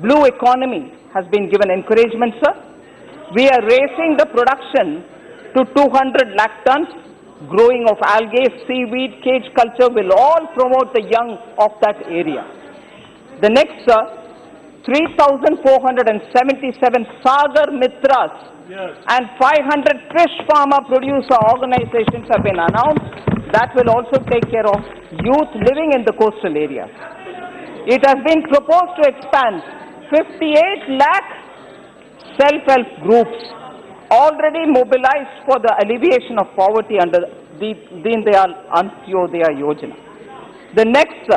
blue economy has been given encouragement, sir, we are raising the production to 200 lakh tons. Growing of algae, seaweed, cage culture will all promote the young of that area. The next, sir, 3,477 Sagar Mitras and 500 fish farmer producer organizations have been announced. That will also take care of youth living in the coastal areas. It has been proposed to expand 58 lakh self-help groups already mobilized for the alleviation of poverty under the Deen Dayal Antyodaya Yojana. The next,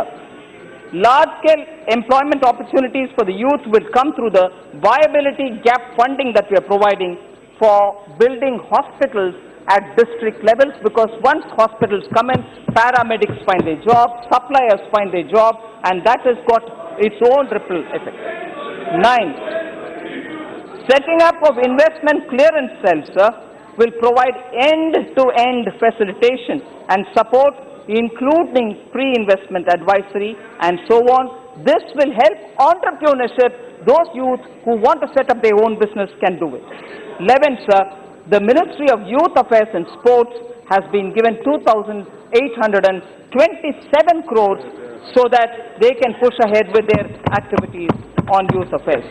large-scale employment opportunities for the youth will come through the viability gap funding that we are providing for building hospitals at district levels, because once hospitals come in, paramedics find their job, suppliers find their job, and that has got its own ripple effect. 9. Setting up of investment clearance cells, sir, will provide end-to-end facilitation and support, including pre-investment advisory and so on. This will help entrepreneurship. Those youth who want to set up their own business can do it. 11, sir, the Ministry of Youth Affairs and Sports has been given 2,827 crores so that they can push ahead with their activities on youth affairs.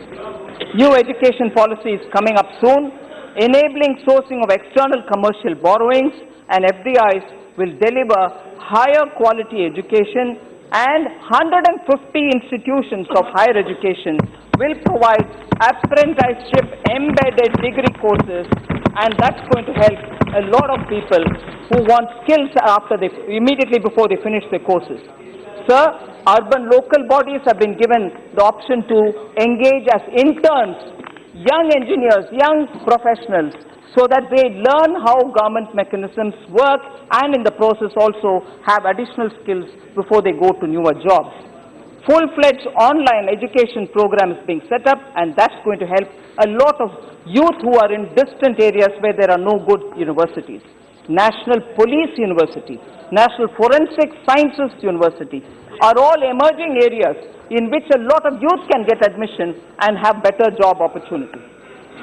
New education policy is coming up soon, enabling sourcing of external commercial borrowings, and FDIs will deliver higher quality education, and 150 institutions of higher education will provide apprenticeship embedded degree courses, and that's going to help a lot of people who want skills immediately before they finish their courses. Sir, urban local bodies have been given the option to engage as interns, young engineers, young professionals, so that they learn how government mechanisms work and in the process also have additional skills before they go to newer jobs. Full-fledged online education program is being set up, and that's going to help a lot of youth who are in distant areas where there are no good universities. National Police University, National Forensic Sciences University are all emerging areas in which a lot of youth can get admission and have better job opportunities.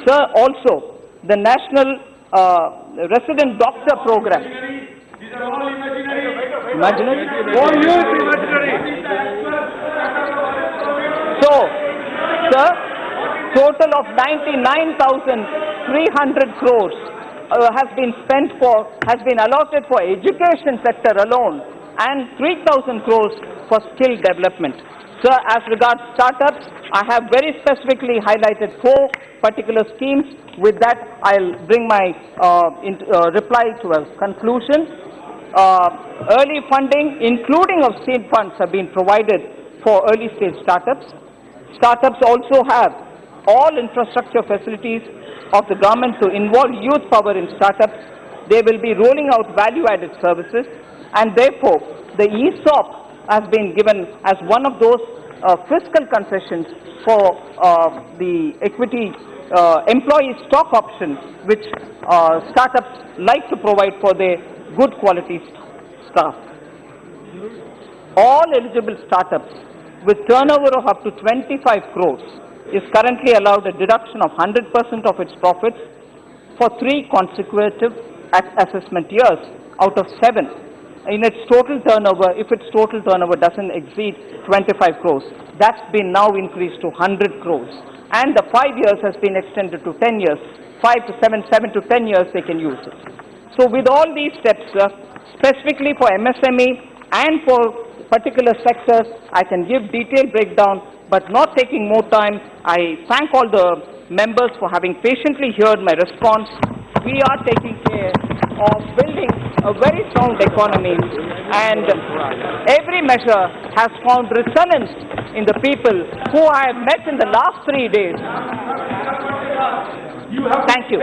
Sir, also, the National Resident Doctor Program. These are all imaginary. Imaginary? All youth imaginary. So, sir, total of 99,300 crores has been allotted for education sector alone, and 3,000 crores for skill development. Sir, as regards startups, I have very specifically highlighted 4 particular schemes. With that, I'll bring my reply to a conclusion. Early funding, including of seed funds, have been provided for early stage startups. Startups also have all infrastructure facilities of the government to involve youth power in startups. They will be rolling out value-added services, and therefore the ESOP has been given as one of those fiscal concessions for the equity employee stock option, which startups like to provide for their good quality staff. All eligible startups with turnover of up to 25 crores is currently allowed a deduction of 100% of its profits for 3 consecutive assessment years out of 7 in its total turnover, if its total turnover doesn't exceed 25 crores. That's been now increased to 100 crores. And the 5 years has been extended to 10 years. 5 to 7, 7 to 10 years they can use it. So with all these steps, specifically for MSME and for particular sectors, I can give detailed breakdown, but not taking more time. I thank all the members for having patiently heard my response. We are taking care of building a very sound economy, and every measure has found resonance in the people who I have met in the last 3 days. Thank you.